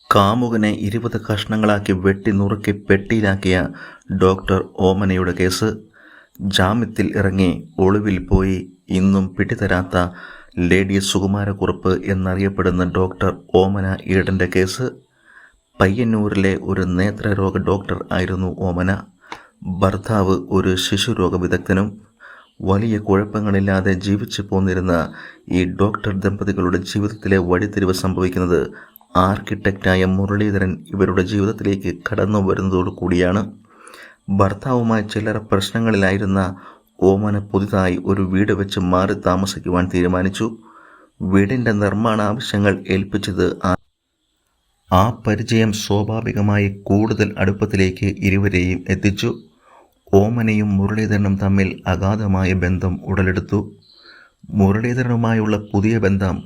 കാമുകനെ 20 കഷണങ്ങളാക്കി വെട്ടി നുറുക്കി പെട്ടിയിലാക്കിയ ഡോക്ടർ ഓമനയുടെ കേസ്. ജാമ്യത്തിൽ ഇറങ്ങി ഒളിവിൽ പോയി ഇന്നും പിടിതരാത്ത ലേഡി സുകുമാരക്കുറുപ്പ് എന്നറിയപ്പെടുന്ന ഡോക്ടർ ഓമന ഈഡന്റെ കേസ്. പയ്യന്നൂരിലെ ഒരു നേത്രരോഗ ഡോക്ടർ ആയിരുന്നു ഓമന. ഭർത്താവ് ഒരു ശിശുരോഗ വിദഗ്ധനും. വലിയ കുഴപ്പങ്ങളില്ലാതെ ജീവിച്ചു പോന്നിരുന്ന ഈ ഡോക്ടർ ദമ്പതികളുടെ ജീവിതത്തിലെ വഴിത്തിരിവ് സംഭവിക്കുന്നത് ആർക്കിടെക്റ്റായ മുരളീധരൻ ഇവരുടെ ജീവിതത്തിലേക്ക് കടന്നു വരുന്നതോടു കൂടിയാണ്. ഭർത്താവുമായി ചില്ലറ പ്രശ്നങ്ങളിലായിരുന്ന ഓമന പുതുതായി ഒരു വീട് വെച്ച് മാറി താമസിക്കുവാൻ തീരുമാനിച്ചു. വീടിൻ്റെ നിർമ്മാണ ആവശ്യങ്ങൾ ഏൽപ്പിച്ചത് ആ പരിചയം സ്വാഭാവികമായി കൂടുതൽ അടുപ്പത്തിലേക്ക് ഇരുവരെയും എത്തിച്ചു. ഓമനയും മുരളീധരനും തമ്മിൽ അഗാധമായ ബന്ധം ഉടലെടുത്തു. മുരളീധരനുമായുള്ള പുതിയ ബന്ധം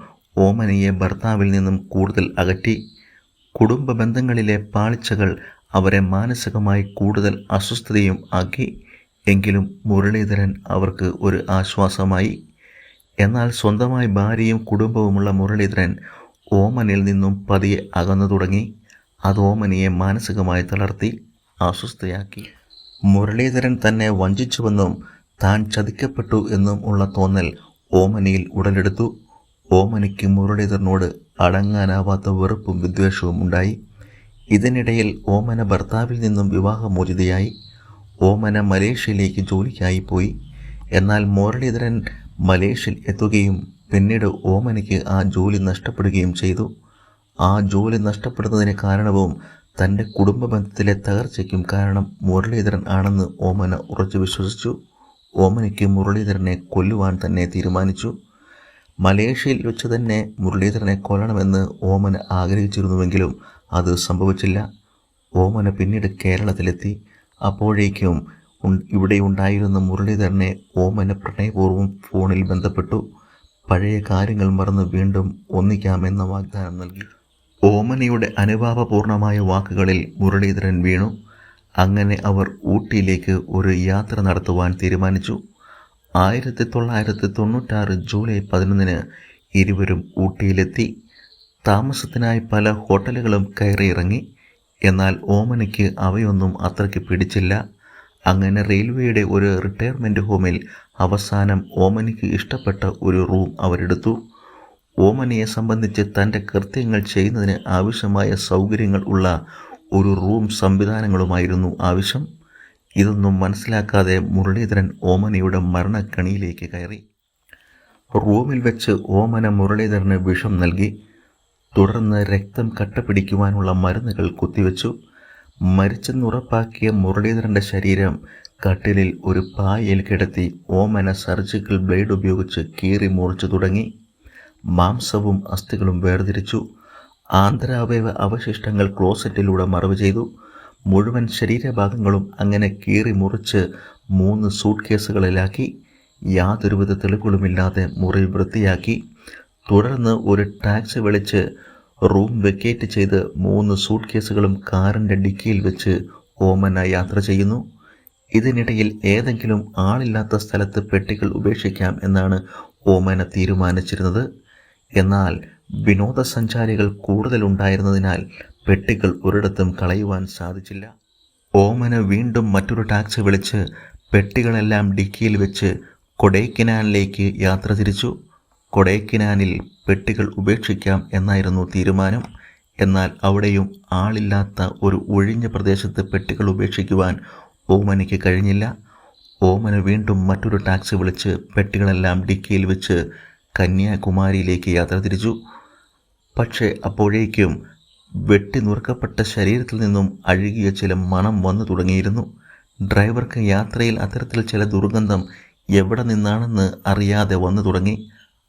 ഓമനയെ ഭർത്താവിൽ നിന്നും കൂടുതൽ അകറ്റി. കുടുംബ ബന്ധങ്ങളിലെ പാളിച്ചകൾ അവരെ മാനസികമായി കൂടുതൽ അസ്വസ്ഥതയും ആക്കി. എങ്കിലും മുരളീധരൻ അവർക്ക് ഒരു ആശ്വാസമായി. എന്നാൽ സ്വന്തമായി ഭാര്യയും കുടുംബവുമുള്ള മുരളീധരൻ ഓമനയിൽ നിന്നും പതിയെ അകന്നു തുടങ്ങി. അത് ഓമനയെ മാനസികമായി തളർത്തി, അസ്വസ്ഥയാക്കി. മുരളീധരൻ തന്നെ വഞ്ചിച്ചുവെന്നും താൻ ചതിക്കപ്പെട്ടു എന്നും ഉള്ള തോന്നൽ ഓമനയിൽ ഉടലെടുത്തു. ഓമനയ്ക്ക് മുരളീധരനോട് അടങ്ങാനാവാത്ത വെറുപ്പും വിദ്വേഷവും ഉണ്ടായി. ഇതിനിടയിൽ ഓമന ഭർത്താവിൽ നിന്നും വിവാഹമോചിതയായി. ഓമന മലേഷ്യയിലേക്ക് ജോലിക്കായി പോയി. എന്നാൽ മുരളീധരൻ മലേഷ്യയിൽ എത്തുകയും പിന്നീട് ഓമനയ്ക്ക് ആ ജോലി നഷ്ടപ്പെടുകയും ചെയ്തു. ആ ജോലി നഷ്ടപ്പെടുന്നതിന് കാരണവും തൻ്റെ കുടുംബ ബന്ധത്തിലെ തകർച്ചയ്ക്കും കാരണം മുരളീധരൻ ആണെന്ന് ഓമന ഉറച്ചു വിശ്വസിച്ചു. ഓമനയ്ക്ക് മുരളീധരനെ കൊല്ലുവാൻ തന്നെ തീരുമാനിച്ചു. മലേഷ്യയിൽ വെച്ച് തന്നെ മുരളീധരനെ കൊല്ലണമെന്ന് ഓമന ആഗ്രഹിച്ചിരുന്നുവെങ്കിലും അത് സംഭവിച്ചില്ല. ഓമന പിന്നീട് കേരളത്തിലെത്തി. അപ്പോഴേക്കും ഇവിടെ ഉണ്ടായിരുന്ന മുരളീധരനെ ഓമന പ്രണയപൂർവ്വം ഫോണിൽ ബന്ധപ്പെട്ടു. പഴയ കാര്യങ്ങൾ മറന്ന് വീണ്ടും ഒന്നിക്കാമെന്ന വാഗ്ദാനം നൽകി. ഓമനയുടെ അനുഭാവപൂർണമായ വാക്കുകളിൽ മുരളീധരൻ വീണു. അങ്ങനെ അവർ ഊട്ടിയിലേക്ക് ഒരു യാത്ര നടത്തുവാൻ തീരുമാനിച്ചു. 1996 ജൂലൈ 11 ഇരുവരും ഊട്ടിയിലെത്തി. താമസത്തിനായി പല ഹോട്ടലുകളും കയറിയിറങ്ങി. എന്നാൽ ഓമനയ്ക്ക് അവയൊന്നും അത്രയ്ക്ക് പിടിച്ചില്ല. അങ്ങനെ റെയിൽവേയുടെ ഒരു റിട്ടയർമെൻറ്റ് ഹോമിൽ അവസാനം ഓമനയ്ക്ക് ഇഷ്ടപ്പെട്ട ഒരു റൂം അവരെടുത്തു. ഓമനയെ സംബന്ധിച്ച് തൻ്റെ കൃത്യങ്ങൾ ചെയ്യുന്നതിന് ആവശ്യമായ സൗകര്യങ്ങൾ ഉള്ള ഒരു റൂം സംവിധാനങ്ങളുമായിരുന്നു ആവശ്യം. ഇതൊന്നും മനസ്സിലാക്കാതെ മുരളീധരൻ ഓമനയുടെ മരണക്കണിയിലേക്ക് കയറി. റൂമിൽ വെച്ച് ഓമന മുരളീധരന് വിഷം നൽകി. തുടർന്ന് രക്തം കട്ടപിടിക്കുവാനുള്ള മരുന്നുകൾ കുത്തിവെച്ചു. മരിച്ചെന്നുറപ്പാക്കിയ മുരളീധരൻ്റെ ശരീരം കട്ടിലിൽ ഒരു പായയിൽ കിടത്തി ഓമന സർജിക്കൽ ബ്ലേഡ് ഉപയോഗിച്ച് കീറി മുറിച്ചു തുടങ്ങി. മാംസവും അസ്ഥികളും വേർതിരിച്ചു. ആന്തരാവയവ അവശിഷ്ടങ്ങൾ ക്ലോസറ്റിലൂടെ മറവ് ചെയ്തു. മുഴുവൻ ശരീരഭാഗങ്ങളും അങ്ങനെ കീറി മുറിച്ച് 3 സൂട്ട് കേസുകളിലാക്കി. യാതൊരുവിധ തെളിവുകളുമില്ലാതെ മുറി വൃത്തിയാക്കി. തുടർന്ന് ഒരു ടാക്സി വിളിച്ച് റൂം വെക്കേറ്റ് ചെയ്ത് 3 സൂട്ട് കേസുകളും കാറിൻ്റെ ഡിക്കിയിൽ വെച്ച് ഓമന യാത്ര ചെയ്യുന്നു. ഇതിനിടയിൽ ഏതെങ്കിലും ആളില്ലാത്ത സ്ഥലത്ത് പെട്ടികൾ ഉപേക്ഷിക്കാം എന്നാണ് ഓമന തീരുമാനിച്ചിരുന്നത്. എന്നാൽ വിനോദസഞ്ചാരികൾ കൂടുതലുണ്ടായിരുന്നതിനാൽ പെട്ടികൾ ഒരിടത്തും കളയുവാൻ സാധിച്ചില്ല. ഓമന വീണ്ടും മറ്റൊരു ടാക്സി വിളിച്ച് പെട്ടികളെല്ലാം ഡിക്കിയിൽ വെച്ച് കൊടൈക്കനാലിലേക്ക് യാത്ര തിരിച്ചു. കൊടൈക്കനാലിൽ പെട്ടികൾ ഉപേക്ഷിക്കാം എന്നായിരുന്നു തീരുമാനം. എന്നാൽ അവിടെയും ആളില്ലാത്ത ഒരു ഒഴിഞ്ഞ പ്രദേശത്ത് പെട്ടികൾ ഉപേക്ഷിക്കുവാൻ ഓമനയ്ക്ക് കഴിഞ്ഞില്ല. ഓമന വീണ്ടും മറ്റൊരു ടാക്സി വിളിച്ച് പെട്ടികളെല്ലാം ഡിക്കിയിൽ വെച്ച് കന്യാകുമാരിയിലേക്ക് യാത്ര തിരിച്ചു. പക്ഷേ അപ്പോഴേക്കും വെട്ടി നുറുക്കപ്പെട്ട ശരീരത്തിൽ നിന്നും അഴുകിയ ചില മണം വന്നു തുടങ്ങിയിരുന്നു. ഡ്രൈവർക്ക് യാത്രയിൽ അത്തരത്തിൽ ചില ദുർഗന്ധം എവിടെ നിന്നാണെന്ന് അറിയാതെ വന്നു തുടങ്ങി.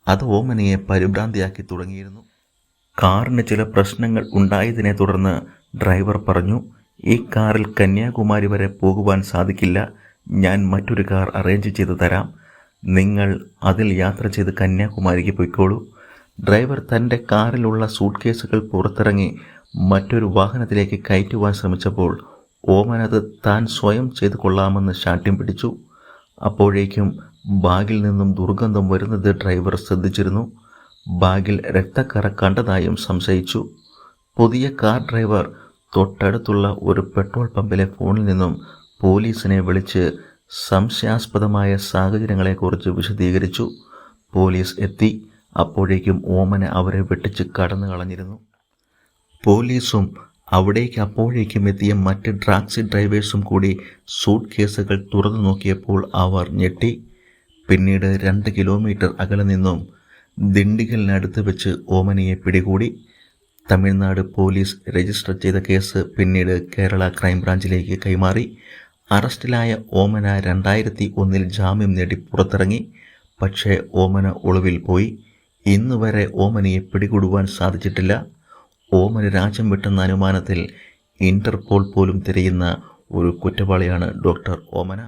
അത് ഓമനയെ പരിഭ്രാന്തിയാക്കി തുടങ്ങിയിരുന്നു. കാറിന് ചില പ്രശ്നങ്ങൾ ഉണ്ടായതിനെ തുടർന്ന് ഡ്രൈവർ പറഞ്ഞു, ഈ കാറിൽ കന്യാകുമാരി വരെ പോകുവാൻ സാധിക്കില്ല. ഞാൻ മറ്റൊരു കാർ അറേഞ്ച് ചെയ്ത് തരാം. നിങ്ങൾ അതിൽ യാത്ര ചെയ്ത് കന്യാകുമാരിക്ക് പോയിക്കോളൂ. ഡ്രൈവർ തൻ്റെ കാറിലുള്ള സൂട്ട് കേസുകൾ പുറത്തിറങ്ങി മറ്റൊരു വാഹനത്തിലേക്ക് കയറ്റുവാൻ ശ്രമിച്ചപ്പോൾ ഓമനത് താൻ സ്വയം ചെയ്തു കൊള്ളാമെന്ന് ശാഠ്യം പിടിച്ചു. അപ്പോഴേക്കും ബാഗിൽ നിന്നും ദുർഗന്ധം വരുന്നത് ഡ്രൈവർ ശ്രദ്ധിച്ചിരുന്നു. ബാഗിൽ രക്തക്കറ കണ്ടതായും സംശയിച്ചു. പുതിയ കാർ ഡ്രൈവർ തൊട്ടടുത്തുള്ള ഒരു പെട്രോൾ പമ്പിലെ ഫോണിൽ നിന്നും പോലീസിനെ വിളിച്ച് സംശയാസ്പദമായ സാഹചര്യങ്ങളെക്കുറിച്ച് വിശദീകരിച്ചു. പോലീസ് എത്തി. അപ്പോഴേക്കും ഓമന അവരെ വെട്ടിച്ച് കടന്നു കളഞ്ഞിരുന്നു. പോലീസും അവിടേക്ക് അപ്പോഴേക്കും എത്തിയ മറ്റ് ടാക്സി ഡ്രൈവേഴ്സും കൂടി സൂട്ട് കേസുകൾ തുറന്നു നോക്കിയപ്പോൾ അവർ ഞെട്ടി. പിന്നീട് 2 കിലോമീറ്റർ അകലെ നിന്നും ദിണ്ടിഗലിനടുത്ത് വെച്ച് ഓമനയെ പിടികൂടി. തമിഴ്നാട് പോലീസ് രജിസ്റ്റർ ചെയ്ത കേസ് പിന്നീട് കേരള ക്രൈംബ്രാഞ്ചിലേക്ക് കൈമാറി. അറസ്റ്റിലായ ഓമന 2001 ജാമ്യം നേടി പുറത്തിറങ്ങി. പക്ഷേ ഓമന ഒളിവിൽ പോയി. ഇന്നുവരെ ഓമനയെ പിടികൂടുവാൻ സാധിച്ചിട്ടില്ല. ഓമന രാജ്യം വിട്ടെന്ന അനുമാനത്തിൽ ഇന്റർപോൾ പോലും തിരയുന്ന ഒരു കുറ്റവാളിയാണ് ഡോക്ടർ ഓമന.